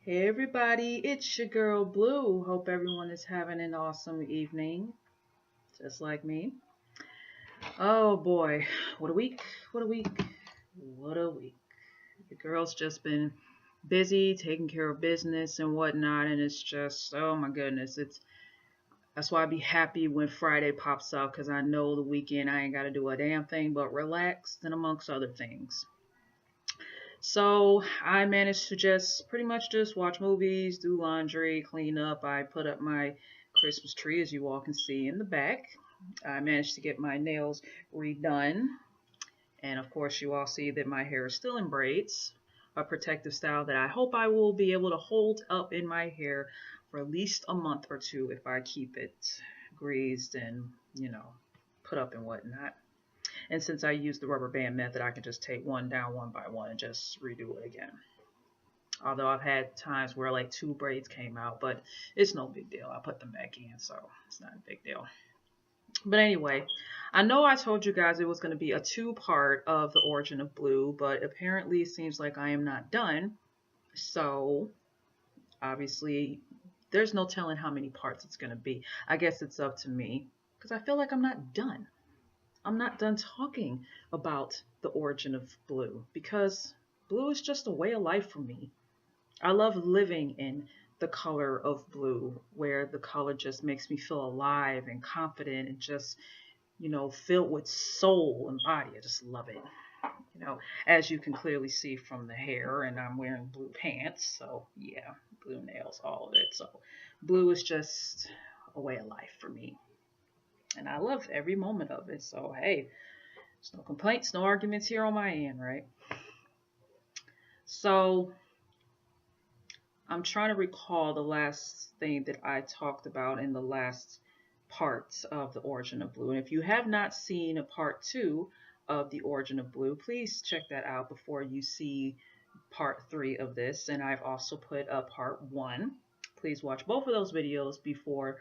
Hey everybody, it's your girl Blue. Hope everyone is having an awesome evening, just like me. Oh boy, what a week, what a week, what a week. The girl's just been busy taking care of business and whatnot, and it's just, oh my goodness, that's why I be happy when Friday pops out because I know the weekend I ain't got to do a damn thing but relax and amongst other things. So I managed to just pretty much just watch movies, do laundry, clean up. I put up my Christmas tree, as you all can see in the back. I managed to get my nails redone. And of course, you all see that my hair is still in braids, a protective style that I hope I will be able to hold up in my hair for at least a month or two if I keep it greased and, put up and whatnot. And since I use the rubber band method, I can just take one down one by one and just redo it again. Although I've had times where like two braids came out, but it's no big deal. I put them back in, so it's not a big deal. But anyway, I know I told you guys it was going to be a two-part of the origin of blue, but apparently it seems like I am not done. So obviously, there's no telling how many parts it's going to be. I guess it's up to me because I feel like I'm not done. I'm not done talking about the origin of blue because blue is just a way of life for me. I love living in the color of blue, where the color just makes me feel alive and confident and just, filled with soul and body. I just love it. As you can clearly see from the hair, and I'm wearing blue pants, so yeah, blue nails, all of it. So blue is just a way of life for me. And I love every moment of it. So, hey, there's no complaints, no arguments here on my end, right? So, I'm trying to recall the last thing that I talked about in the last parts of the origin of blue. And if you have not seen a part two of the origin of blue, please check that out before you see part three of this. And I've also put up part one. Please watch both of those videos before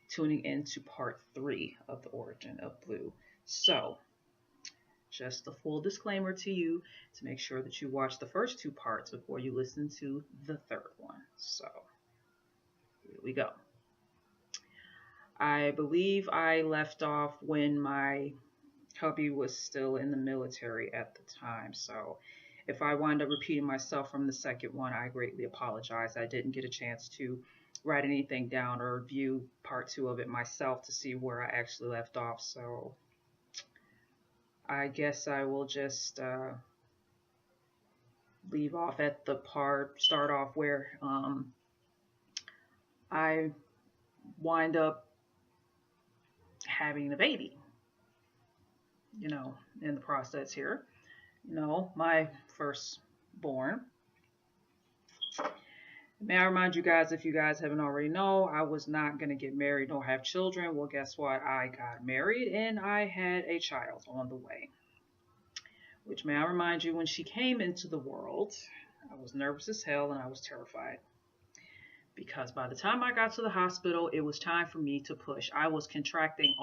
tuning into part three of the origin of blue. So, just a full disclaimer to you to make sure that you watch the first two parts before you listen to the third one. So, here we go. I believe I left off when my hubby was still in the military at the time. So, if I wind up repeating myself from the second one, I greatly apologize. I didn't get a chance to write anything down or review part two of it myself to see where I actually left off. So, I guess I will just leave off at the part, start off where I wind up having the baby, in the process here. My firstborn. May I remind you guys, if you guys haven't already know, I was not going to get married nor have children. Well, guess what? I got married and I had a child on the way. Which, may I remind you, when she came into the world, I was nervous as hell and I was terrified. Because by the time I got to the hospital, it was time for me to push. I was contracting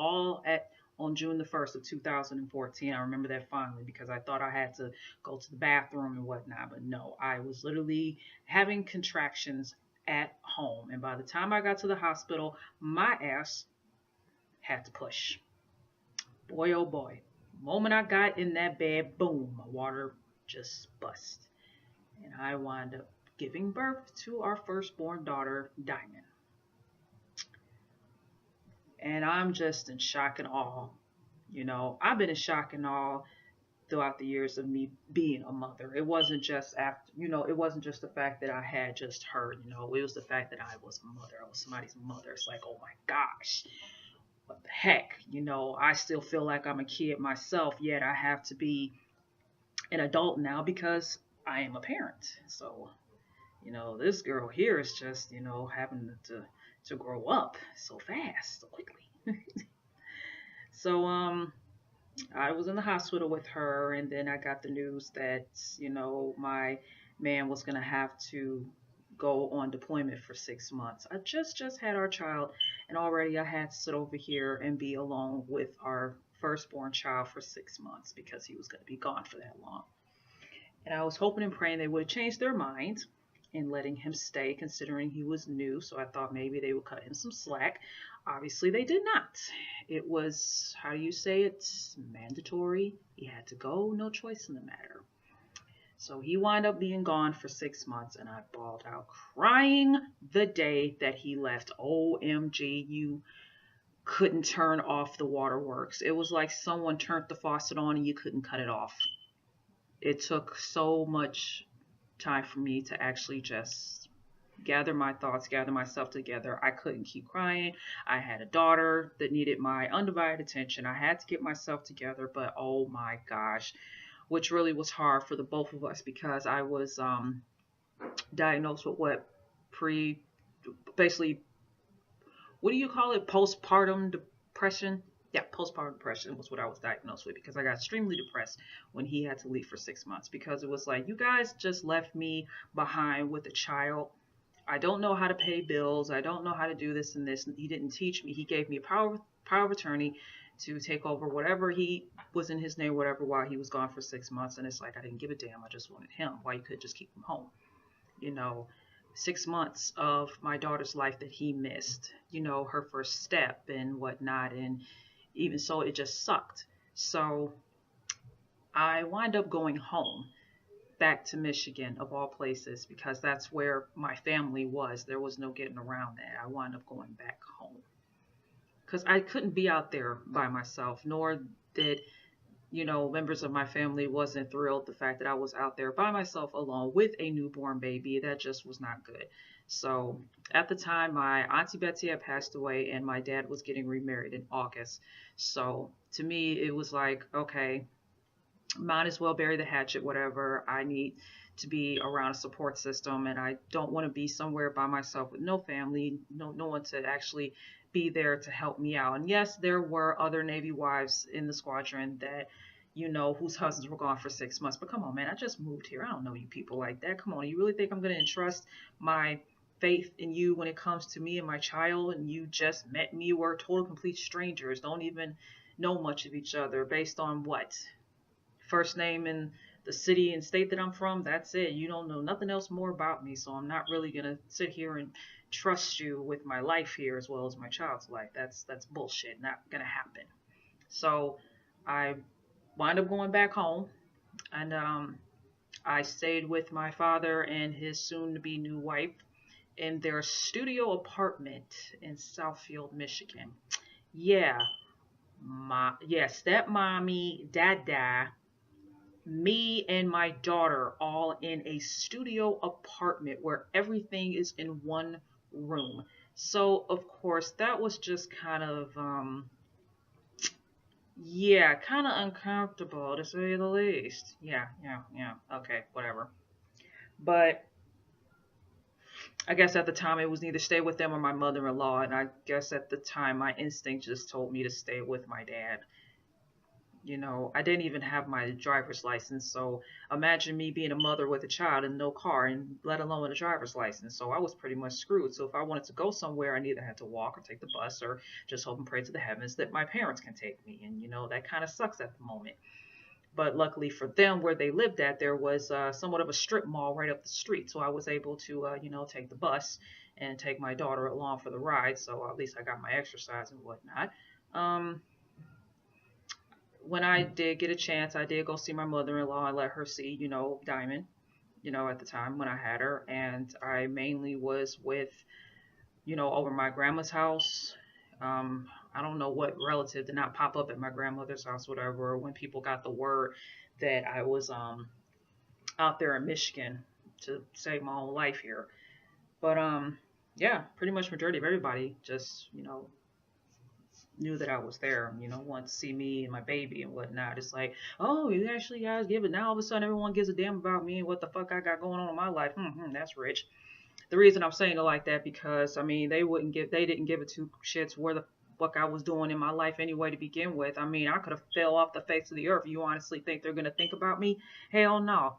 on June the 1st of 2014. I remember that fondly because I thought I had to go to the bathroom and whatnot, but no, I was literally having contractions at home. And by the time I got to the hospital, my ass had to push. Boy, oh boy. The moment I got in that bed, boom, my water just bust. And I wound up giving birth to our firstborn daughter, Diamond. And I'm just in shock and awe. I've been in shock and awe throughout the years of me being a mother. It wasn't just it wasn't just the fact that I had just her, it was the fact that I was a mother. I was somebody's mother. It's like, oh my gosh, what the heck? I still feel like I'm a kid myself, yet I have to be an adult now because I am a parent. So, this girl here is just, having to grow up so fast, so quickly. So, I was in the hospital with her, and then I got the news that, my man was going to have to go on deployment for 6 months. I just had our child, and already I had to sit over here and be alone with our firstborn child for 6 months because he was going to be gone for that long. And I was hoping and praying they would have changed their minds in letting him stay, considering he was new. So I thought maybe they would cut him some slack. Obviously, they did not. It was, how do you say it? Mandatory. He had to go, no choice in the matter. So he wound up being gone for 6 months, and I bawled out crying the day that he left. OMG, you couldn't turn off the waterworks. It was like someone turned the faucet on and you couldn't cut it off. It took so much time for me to actually just gather my thoughts, gather myself together. I couldn't keep crying. I had a daughter that needed my undivided attention. I had to get myself together, but oh my gosh, which really was hard for the both of us because I was diagnosed with basically, what do you call it? Postpartum depression. Yeah, postpartum depression was what I was diagnosed with because I got extremely depressed when he had to leave for 6 months because it was like, you guys just left me behind with a child. I don't know how to pay bills. I don't know how to do this and this. He didn't teach me. He gave me a power of attorney to take over whatever he was in his name, whatever, while he was gone for 6 months. And it's like, I didn't give a damn. I just wanted him. Why you could just keep him home? 6 months of my daughter's life that he missed, her first step and whatnot. And even so, it just sucked. So I wind up going home back to Michigan, of all places, because that's where my family was. There was no getting around that. I wound up going back home because I couldn't be out there by myself, nor did members of my family wasn't thrilled the fact that I was out there by myself alone with a newborn baby. That just was not good. So at the time, my Auntie Betsy had passed away and my dad was getting remarried in August. So to me, it was like, okay, might as well bury the hatchet, whatever. I need to be around a support system, and I don't want to be somewhere by myself with no family, no one to actually be there to help me out. And yes, there were other Navy wives in the squadron that, whose husbands were gone for 6 months. But come on, man, I just moved here. I don't know you people like that. Come on, you really think I'm going to entrust my faith in you when it comes to me and my child, and you just met me? We're total complete strangers, don't even know much of each other based on what? First name in the city and state that I'm from, that's it. You don't know nothing else more about me, so I'm not really going to sit here and trust you with my life here as well as my child's life. That's bullshit. Not going to happen. So I wound up going back home, and I stayed with my father and his soon-to-be new wife in their studio apartment in Southfield, Michigan. Yeah, stepmommy, dada, me and my daughter all in a studio apartment where everything is in one room. So of course that was just kind of kind of uncomfortable to say the least. Yeah, okay, whatever. But I guess at the time it was either stay with them or my mother-in-law, and I guess at the time my instinct just told me to stay with my dad. I didn't even have my driver's license, so imagine me being a mother with a child and no car, and let alone a driver's license. So I was pretty much screwed. So if I wanted to go somewhere, I either had to walk or take the bus, or just hope and pray to the heavens that my parents can take me. And that kind of sucks at the moment. But luckily for them, where they lived at, there was somewhat of a strip mall right up the street, so I was able to take the bus and take my daughter along for the ride. So at least I got my exercise and whatnot. When I did get a chance, I did go see my mother-in-law and let her see, Diamond, at the time when I had her. And I mainly was with, over my grandma's house. I don't know what relative did not pop up at my grandmother's house, whatever, when people got the word that I was out there in Michigan to save my own life here. But pretty much majority of everybody just, knew that I was there, wanted to see me and my baby and whatnot. It's like, oh, you actually guys give it. Now all of a sudden everyone gives a damn about me and what the fuck I got going on in my life. That's rich. The reason I'm saying it like that because they didn't give it two shits where the fuck I was doing in my life anyway to begin with. I could have fell off the face of the earth. You honestly think they're gonna think about me? Hell no.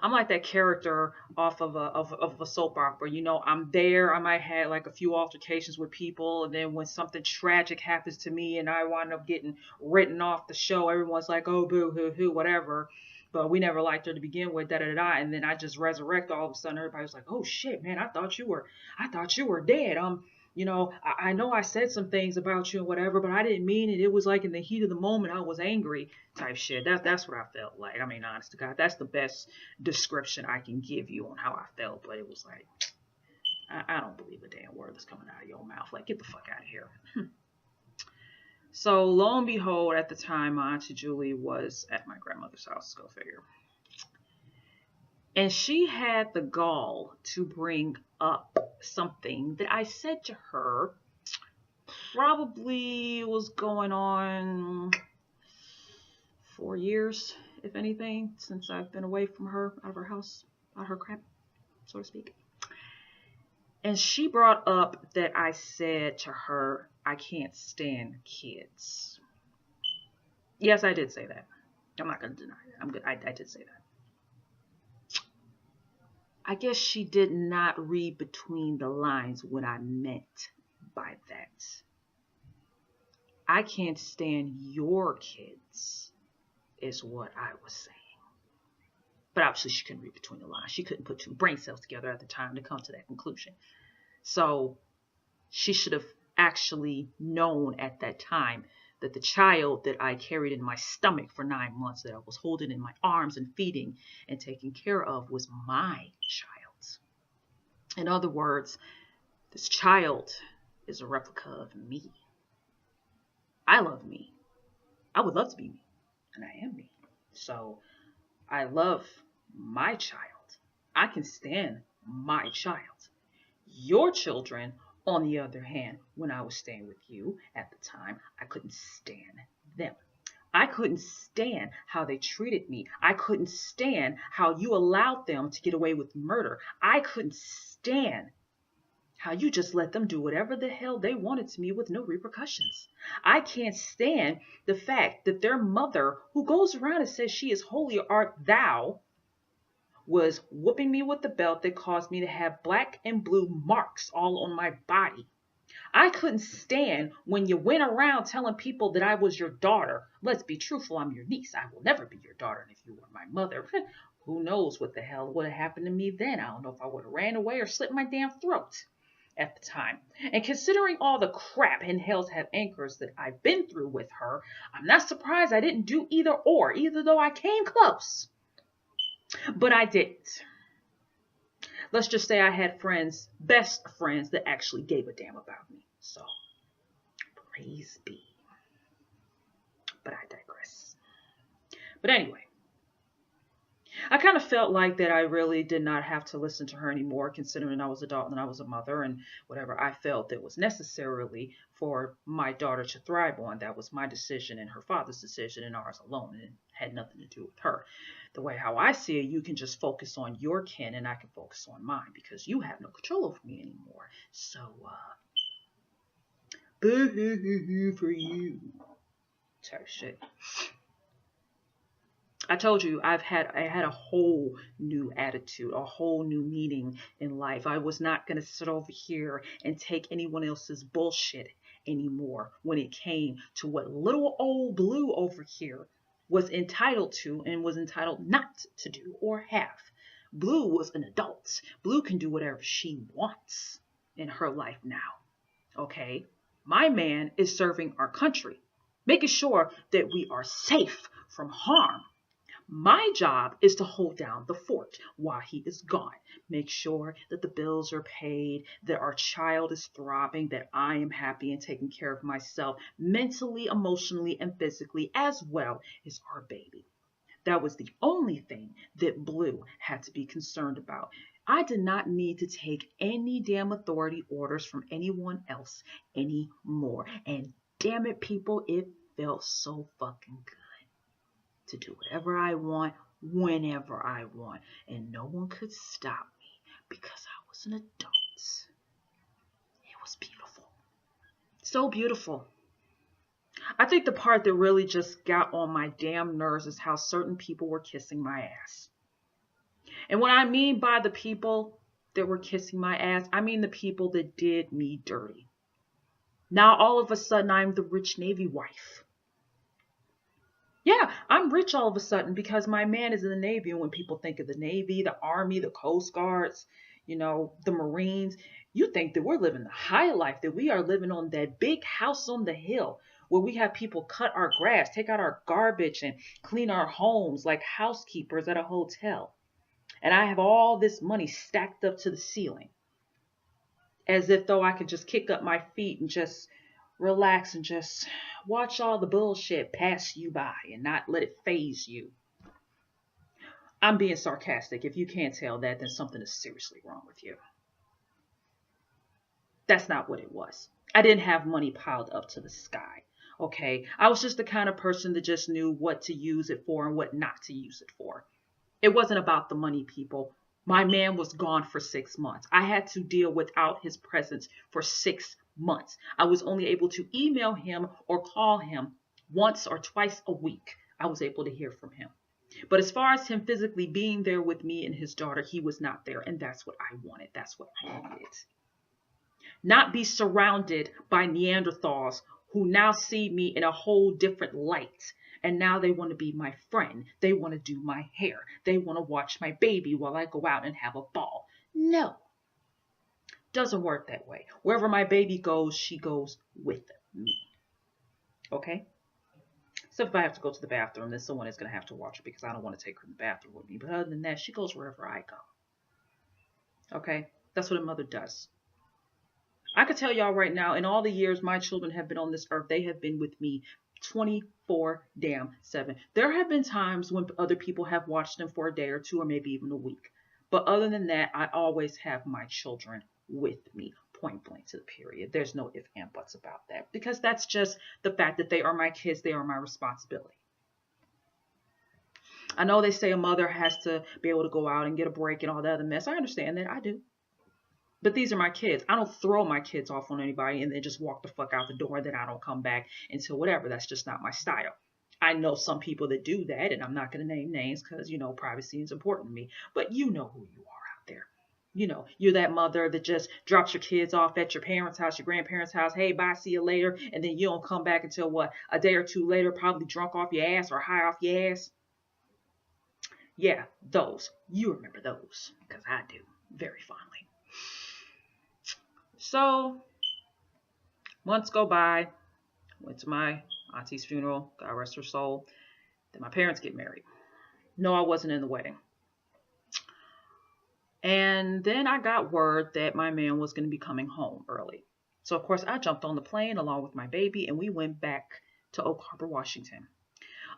I'm like that character off of a soap opera. I'm there. I might have like a few altercations with people, and then when something tragic happens to me and I wind up getting written off the show, everyone's like, oh, boo hoo hoo, whatever. but we never liked her to begin with, da-da-da-da. And then I just resurrect all of a sudden. Everybody was like, oh shit, man, I thought you were dead. I know I said some things about you and whatever, but I didn't mean it. It was like in the heat of the moment, I was angry type shit. That's what I felt like. I mean, honest to God, that's the best description I can give you on how I felt. But it was like, I don't believe a damn word that's coming out of your mouth. Like, get the fuck out of here. So lo and behold, at the time, my Auntie Julie was at my grandmother's house, go figure. And she had the gall to bring up something that I said to her probably was going on 4 years, if anything, since I've been away from her, out of her house, out of her crap, so to speak. And she brought up that I said to her, I can't stand kids. Yes, I did say that. I'm not going to deny it. I'm good. I did say that. I guess she did not read between the lines what I meant by that. I can't stand your kids, is what I was saying. But obviously she couldn't read between the lines. She couldn't put two brain cells together at the time to come to that conclusion. So she should have actually known at that time that the child that I carried in my stomach for 9 months, that I was holding in my arms and feeding and taking care of, was my child. In other words, this child is a replica of me. I love me. I would love to be me, and I am me. So I love my child. I can stand my child. Your children, on the other hand, when I was staying with you at the time, I couldn't stand them. I couldn't stand how they treated me. I couldn't stand how you allowed them to get away with murder. I couldn't stand how you just let them do whatever the hell they wanted to me with no repercussions. I can't stand the fact that their mother, who goes around and says she is holy art thou, was whooping me with the belt that caused me to have black and blue marks all on my body. I couldn't stand when you went around telling people that I was your daughter. Let's be truthful, I'm your niece. I will never be your daughter. And if you were my mother, who knows what the hell would have happened to me then. I don't know if I would have ran away or slit my damn throat at the time. And considering all the crap and hell's have anchors that I've been through with her, I'm not surprised I didn't do either or, either though I came close. But I didn't. Let's just say I had friends, best friends, that actually gave a damn about me. So, praise be. But I digress. But anyway, I kind of felt like that I really did not have to listen to her anymore, considering I was an adult and I was a mother, and whatever I felt that was necessarily for my daughter to thrive on. That was my decision and her father's decision and ours alone, and it had nothing to do with her. The way how I see it, you can just focus on your kin and I can focus on mine, because you have no control over me anymore. So, boo-hoo-hoo-hoo for you. Type shit. I told you I had a whole new attitude, a whole new meaning in life. I was not going to sit over here and take anyone else's bullshit anymore when it came to what little old Blue over here was entitled to and was entitled not to do or have. Blue was an adult. Blue can do whatever she wants in her life now. Okay? My man is serving our country, making sure that we are safe from harm. My job is to hold down the fort while he is gone. Make sure that the bills are paid, that our child is thriving, that I am happy and taking care of myself mentally, emotionally, and physically, as well as our baby. That was the only thing that Blue had to be concerned about. I did not need to take any damn authority orders from anyone else anymore. And damn it, people, it felt so fucking good to do whatever I want, whenever I want. And no one could stop me because I was an adult. It was beautiful. So beautiful. I think the part that really just got on my damn nerves is how certain people were kissing my ass. And what I mean by the people that were kissing my ass, I mean the people that did me dirty. Now all of a sudden I'm the rich Navy wife. Yeah, I'm rich all of a sudden because my man is in the Navy. And when people think of the Navy, the Army, the Coast Guards, the Marines, you think that we're living the high life, that we are living on that big house on the hill where we have people cut our grass, take out our garbage, and clean our homes like housekeepers at a hotel. And I have all this money stacked up to the ceiling as if though I could just kick up my feet and just relax and just watch all the bullshit pass you by and not let it phase you. I'm being sarcastic. If you can't tell that, then something is seriously wrong with you. That's not what it was. I didn't have money piled up to the sky. Okay. I was just the kind of person that just knew what to use it for and what not to use it for. It wasn't about the money, people. My man was gone for 6 months. I had to deal without his presence for 6 months. I was only able to email him or call him once or twice a week. I was able to hear from him. But as far as him physically being there with me and his daughter, he was not there. And that's what I wanted. That's what I needed. Not be surrounded by Neanderthals who now see me in a whole different light. And now they want to be my friend. They want to do my hair. They want to watch my baby while I go out and have a ball. No, doesn't work that way. Wherever my baby goes, she goes with me. Okay? So if I have to go to the bathroom, then someone is going to have to watch her because I don't want to take her in the bathroom with me. But other than that, she goes wherever I go. Okay? That's what a mother does. I could tell y'all right now, in all the years my children have been on this earth, they have been with me 24/7. There have been times when other people have watched them for a day or two or maybe even a week. But other than that, I always have my children with me, point blank to the period. There's no ifs and buts about that because that's just the fact that they are my kids. They are my responsibility. I know they say a mother has to be able to go out and get a break and all that other mess. I understand that. I do. But these are my kids. I don't throw my kids off on anybody and then just walk the fuck out the door and then I don't come back until whatever. That's just not my style. I know some people that do that, and I'm not going to name names because, privacy is important to me. But you know who you are out there. You're that mother that just drops your kids off at your parents' house, your grandparents' house. Hey, bye, see you later. And then you don't come back until what? A day or two later, probably drunk off your ass or high off your ass. Yeah, those. You remember those because I do very fondly. So months go by. Went to my auntie's funeral. God rest her soul. Then my parents get married. No, I wasn't in the wedding. And then I got word that my man was going to be coming home early. So, of course, I jumped on the plane along with my baby and we went back to Oak Harbor, Washington.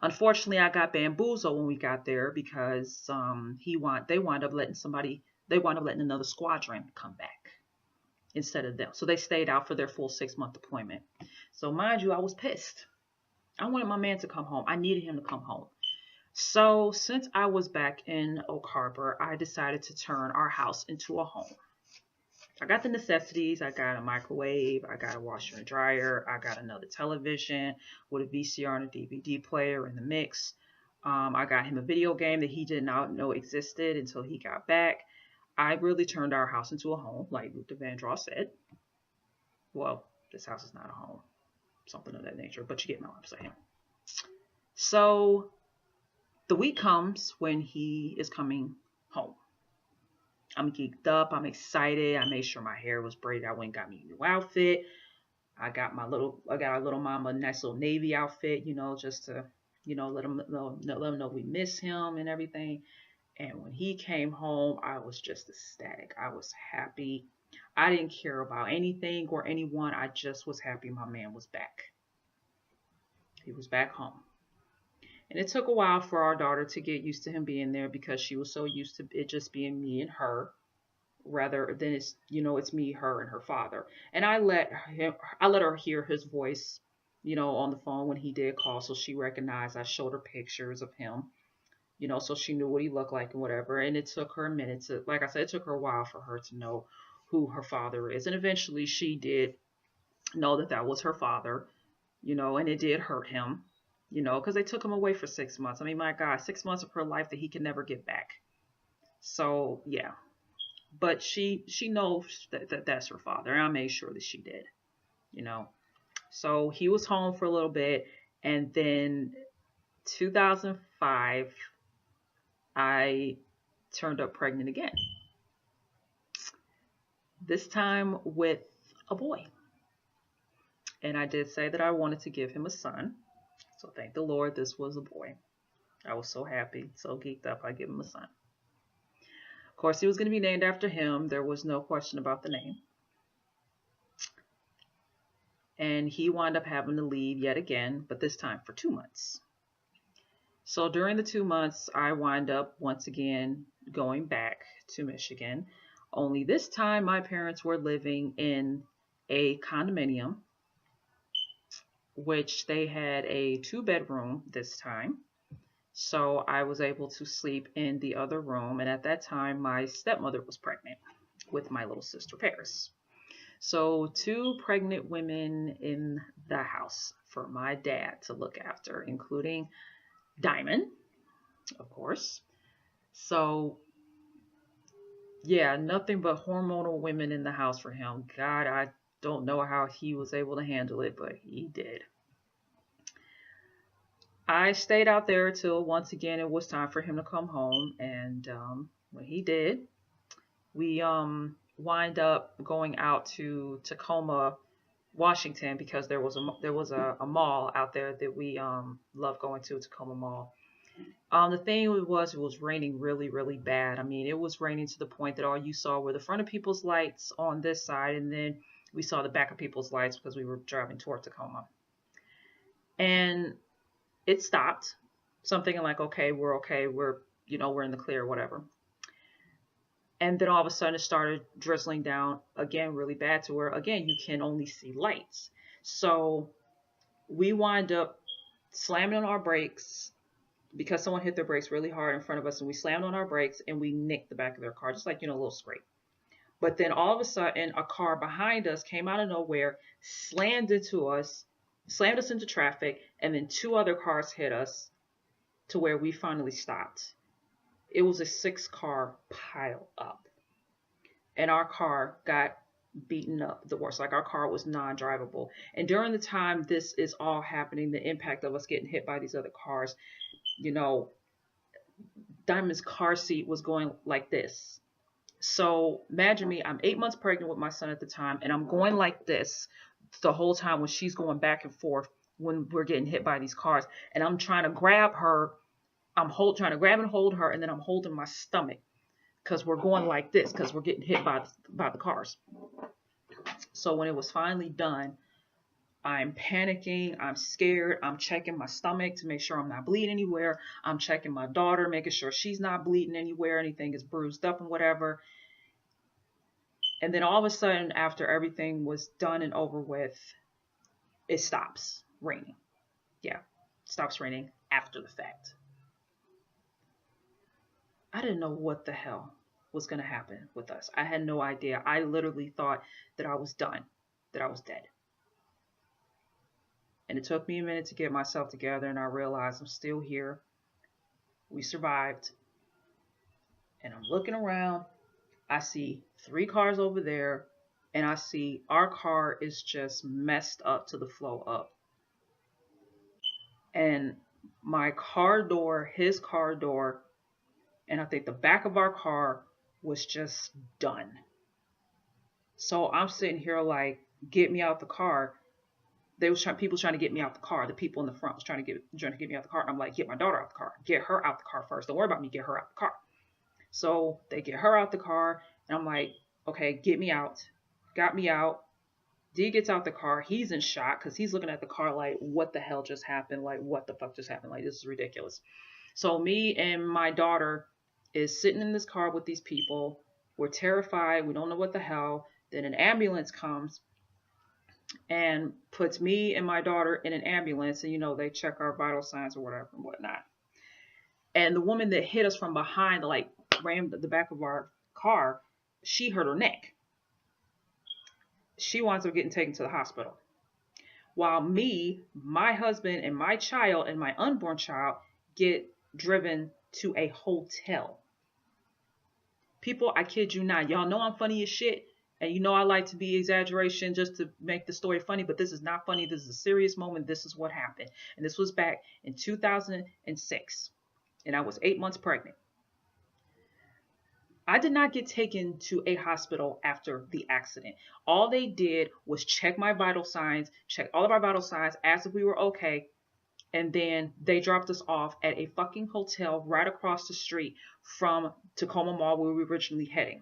Unfortunately, I got bamboozled when we got there because they wound up letting another squadron come back instead of them. So they stayed out for their full 6-month deployment. So mind you, I was pissed. I wanted my man to come home. I needed him to come home. So since I was back in Oak Harbor, I decided to turn our house into a home. I got the necessities. I got a microwave. I got a washer and dryer. I got another television with a VCR and a DVD player in the mix. I got him a video game that he did not know existed until he got back. I really turned our house into a home, like Luther Vandross said. Well, this house is not a home. Something of that nature, but you get what I'm saying. So the week comes when he is coming home. I'm geeked up. I'm excited. I made sure my hair was braided. I went and got me a new outfit. I got our little mama a nice little navy outfit, just to, let him know we miss him and everything. And when he came home, I was just ecstatic. I was happy. I didn't care about anything or anyone. I just was happy my man was back. He was back home. And it took a while for our daughter to get used to him being there because she was so used to it just being me and her rather than it's me, her, and her father. And I let her hear his voice, on the phone when he did call. So she recognized. I showed her pictures of him, so she knew what he looked like and whatever. And it took her a minute like I said, it took her a while for her to know who her father is. And eventually she did know that was her father, and it did hurt him, because they took him away for 6 months. I mean, my God, 6 months of her life that he can never get back. So, yeah. But she knows that that's her father, and I made sure that she did, So he was home for a little bit, and then 2005, I turned up pregnant again. This time with a boy. And I did say that I wanted to give him a son. So thank the Lord this was a boy. I was so happy, so geeked up, I give him a son. Of course, he was going to be named after him. There was no question about the name. And he wound up having to leave yet again, but this time for 2 months. So during the 2 months, I wind up once again going back to Michigan. Only this time, my parents were living in a condominium, which they had a 2-bedroom this time. So I was able to sleep in the other room. And at that time, my stepmother was pregnant with my little sister, Paris. So 2 pregnant women in the house for my dad to look after, including Diamond, of course. So yeah, nothing but hormonal women in the house for him. God, I don't know how he was able to handle it, but he did. I stayed out there till once again it was time for him to come home, and when he did, we wind up going out to Tacoma, Washington, because there was a mall out there that we love going to, Tacoma Mall. The thing was, it was raining really, really bad. I mean, it was raining to the point that all you saw were the front of people's lights on this side, and then we saw the back of people's lights because we were driving toward Tacoma. And it stopped. So I'm thinking like, okay, we're in the clear, whatever. And then all of a sudden it started drizzling down again really bad to where, again, you can only see lights. So we wind up slamming on our brakes because someone hit their brakes really hard in front of us, and we slammed on our brakes and we nicked the back of their car, just like, a little scrape. But then all of a sudden a car behind us came out of nowhere, slammed us into traffic, and then 2 other cars hit us to where we finally stopped. It was a 6-car pile up, and our car got beaten up the worst. Like, our car was non-drivable. And during the time this is all happening, the impact of us getting hit by these other cars, Diamond's car seat was going like this. So imagine me, I'm 8 months pregnant with my son at the time, and I'm going like this the whole time when she's going back and forth when we're getting hit by these cars. And I'm trying to grab her. Trying to grab and hold her, and then I'm holding my stomach because we're going like this because we're getting hit by the cars. So when it was finally done, I'm panicking, I'm scared, I'm checking my stomach to make sure I'm not bleeding anywhere. I'm checking my daughter, making sure she's not bleeding anywhere, anything is bruised up and whatever. And then all of a sudden, after everything was done and over with, it stops raining. Yeah, it stops raining after the fact. I didn't know what the hell was going to happen with us. I had no idea. I literally thought that I was done, that I was dead. And it took me a minute to get myself together, and I realized I'm still here. We survived. And I'm looking around. I see 3 cars over there, and I see our car is just messed up to the flow up. And my car door, his car door, and I think the back of our car was just done. So I'm sitting here like, get me out the car. People trying to get me out the car. The people in the front was trying to get me out the car. And I'm like, get my daughter out the car. Get her out the car first. Don't worry about me. Get her out the car. So they get her out the car, and I'm like, okay, get me out. Got me out. D gets out the car. He's in shock because he's looking at the car like, what the hell just happened? Like, what the fuck just happened? Like, this is ridiculous. So me and my daughter is sitting in this car with these people. We're terrified. We don't know what the hell. Then an ambulance comes and puts me and my daughter in an ambulance, and they check our vital signs or whatever and whatnot. And the woman that hit us from behind, like rammed the back of our car, she hurt her neck. She winds up getting taken to the hospital. While me, my husband, and my child and my unborn child get driven to a hotel. People, I kid you not, y'all know I'm funny as shit. And you know I like to be exaggeration just to make the story funny, but this is not funny. This is a serious moment. This is what happened. And this was back in 2006. And I was 8 months pregnant. I did not get taken to a hospital after the accident. All they did was check my vital signs, check all of our vital signs, asked if we were okay, and then they dropped us off at a fucking hotel right across the street from Tacoma Mall where we were originally heading.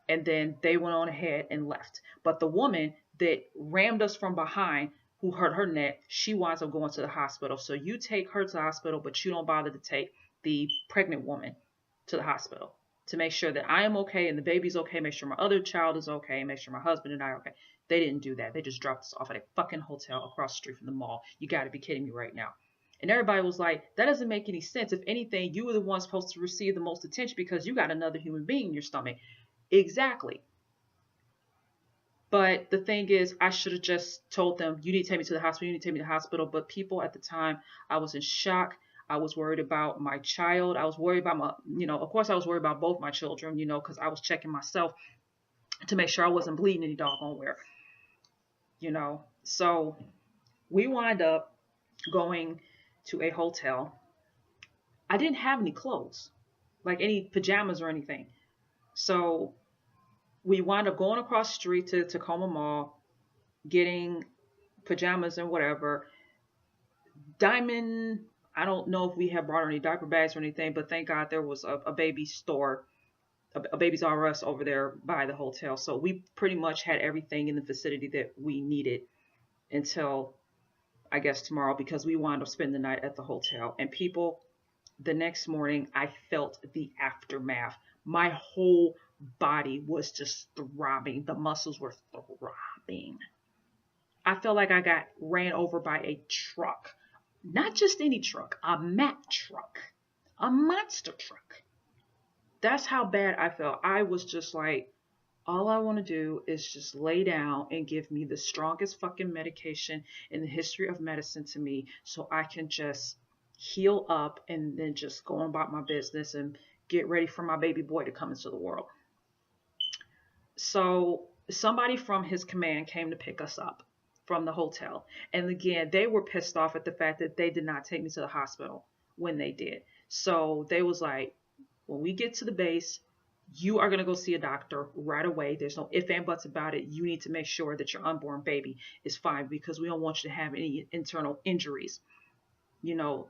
And then they went on ahead and left. But the woman that rammed us from behind, who hurt her neck, she winds up going to the hospital. So you take her to the hospital, but you don't bother to take the pregnant woman to the hospital to make sure that I am okay and the baby's okay, make sure my other child is okay, make sure my husband and I are okay. They didn't do that. They just dropped us off at a fucking hotel across the street from the mall. You got to be kidding me right now. And everybody was like, that doesn't make any sense. If anything, you were the one supposed to receive the most attention because you got another human being in your stomach. Exactly. But the thing is, I should have just told them, you need to take me to the hospital, you need to take me to the hospital. But people at the time, I was in shock. I was worried about my child. I was worried about my, of course I was worried about both my children, because I was checking myself to make sure I wasn't bleeding any doggone where, So we wind up going to a hotel. I didn't have any clothes, like any pajamas or anything. So we wound up going across the street to Tacoma Mall, getting pajamas and whatever. Diamond, I don't know if we had brought any diaper bags or anything, but thank God there was a baby store, a Babies R Us over there by the hotel. So we pretty much had everything in the vicinity that we needed until, I guess, tomorrow, because we wound up spending the night at the hotel. And people, the next morning, I felt the aftermath. My whole body was just throbbing. The muscles were throbbing. I felt like I got ran over by a truck. Not just any truck, a Mack truck, a monster truck. That's how bad I felt. I was just like, all I want to do is just lay down and give me the strongest fucking medication in the history of medicine to me so I can just heal up and then just go about my business and get ready for my baby boy to come into the world. So somebody from his command came to pick us up from the hotel. And again, they were pissed off at the fact that they did not take me to the hospital when they did. So they was like, when we get to the base, you are going to go see a doctor right away. There's no ifs and buts about it. You need to make sure that your unborn baby is fine because we don't want you to have any internal injuries, to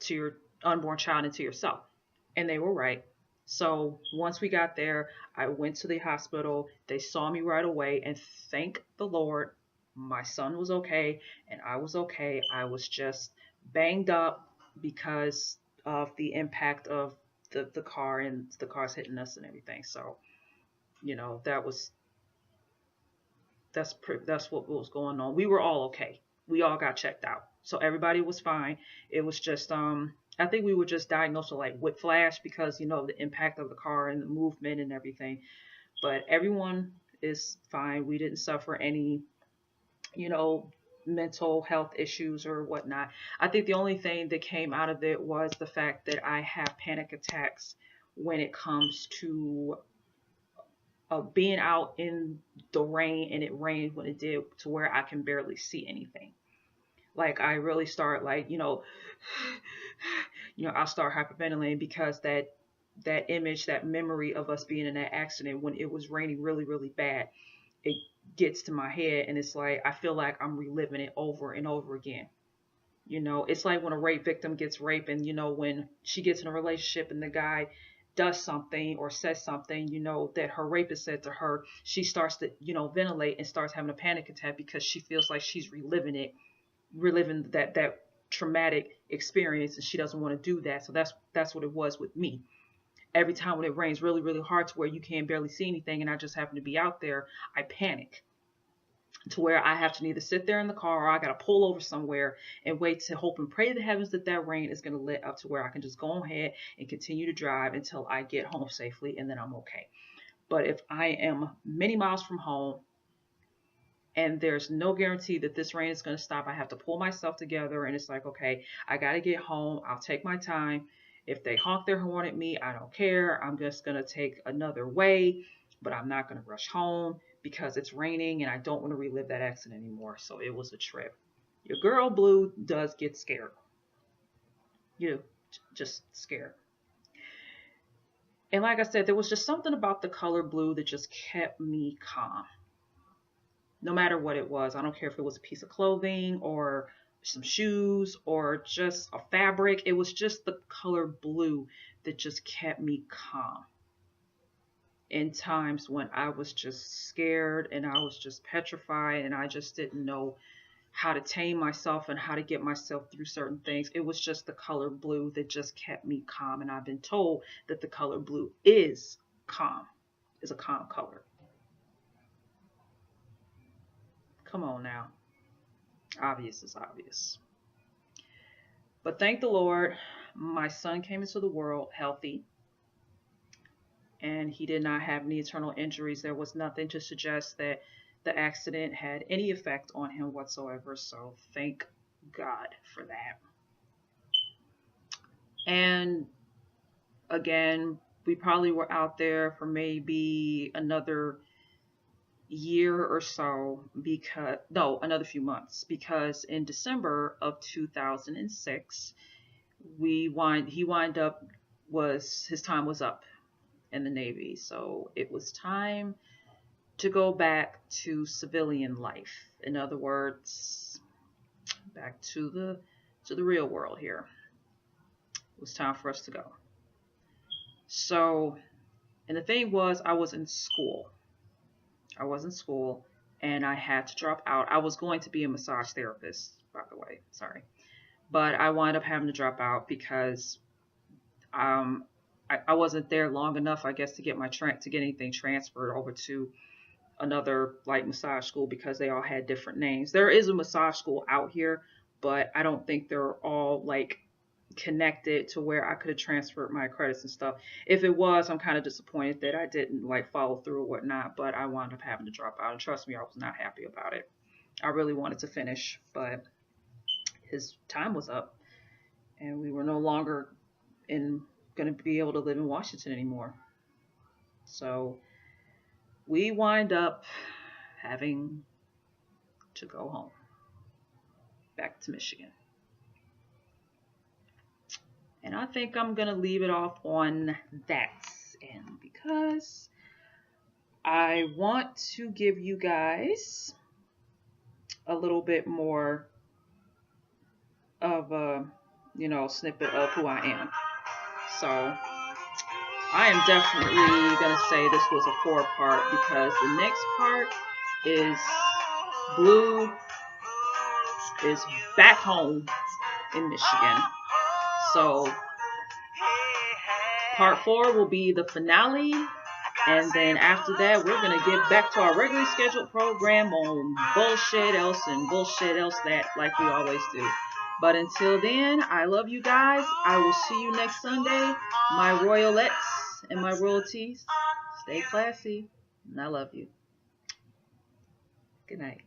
your unborn child and to yourself. And they were right. So once we got there, I went to the hospital. They saw me right away, and thank the Lord, my son was okay and I was okay. I was just banged up because of the impact of the car and the cars hitting us and everything. So, that's what was going on. We were all okay. We all got checked out. So everybody was fine. It was just, I think we were just diagnosed with like whiplash because, the impact of the car and the movement and everything. But everyone is fine. We didn't suffer any, mental health issues or whatnot. I think the only thing that came out of it was the fact that I have panic attacks when it comes to being out in the rain, and it rained when it did to where I can barely see anything. Like I really start I'll start hyperventilating because that image, that memory of us being in that accident when it was raining really, really bad, it gets to my head, and it's like I feel like I'm reliving it over and over again. It's like when a rape victim gets raped, and when she gets in a relationship and the guy does something or says something, that her rapist said to her, she starts to, ventilate and starts having a panic attack because she feels like she's reliving that traumatic experience, and she doesn't want to do that. So that's what it was with me. Every time when it rains really, really hard to where you can't barely see anything and I just happen to be out there, I panic to where I have to either sit there in the car or I got to pull over somewhere and wait to hope and pray to the heavens that rain is going to let up to where I can just go ahead and continue to drive until I get home safely, and then I'm okay. But if I am many miles from home and there's no guarantee that this rain is going to stop, I have to pull myself together, and it's like, okay, I got to get home. I'll take my time. If they honk their horn at me, I don't care. I'm just going to take another way. but I'm not going to rush home because it's raining and I don't want to relive that accident anymore. So it was a trip. Your girl Blue does get scared. You just scared. And like I said, there was just something about the color blue that just kept me calm. No matter what it was. I don't care if it was a piece of clothing or some shoes or just a fabric. It was just the color blue that just kept me calm in times when I was just scared and I was just petrified and I just didn't know how to tame myself and how to get myself through certain things. It was just the color blue that just kept me calm. And I've been told that the color blue is calm, is a calm color. Come on now. Obvious is obvious. But thank the Lord, my son came into the world healthy. And he did not have any internal injuries. There was nothing to suggest that the accident had any effect on him whatsoever. So thank God for that. And again, we probably were out there for maybe another year or so, because another few months, because in December of 2006 his time was up in the Navy. So it was time to go back to civilian life. In other words, back to the real world here. It was time for us to go. So, and the thing was, I was in school. And I had to drop out. I was going to be a massage therapist, by the way. Sorry. But I wound up having to drop out because I wasn't there long enough, I guess, to get anything transferred over to another like massage school, because they all had different names. There is a massage school out here, but I don't think they're all like connected to where I could have transferred my credits and stuff. If it was, I'm kind of disappointed that I didn't like follow through or whatnot, but I wound up having to drop out, and trust me, I was not happy about it. I really wanted to finish, but his time was up and we were no longer going to be able to live in Washington anymore. So we wind up having to go home, back to Michigan. And I think I'm going to leave it off on that. And because I want to give you guys a little bit more of a, snippet of who I am. So I am definitely going to say this was a 4-part, because the next part is Blue is back home in Michigan. So part 4 will be the finale. And then after that, we're going to get back to our regularly scheduled program on bullshit else and bullshit else that, like we always do. But until then, I love you guys. I will see you next Sunday. My royalettes and my royalties, stay classy. And I love you. Good night.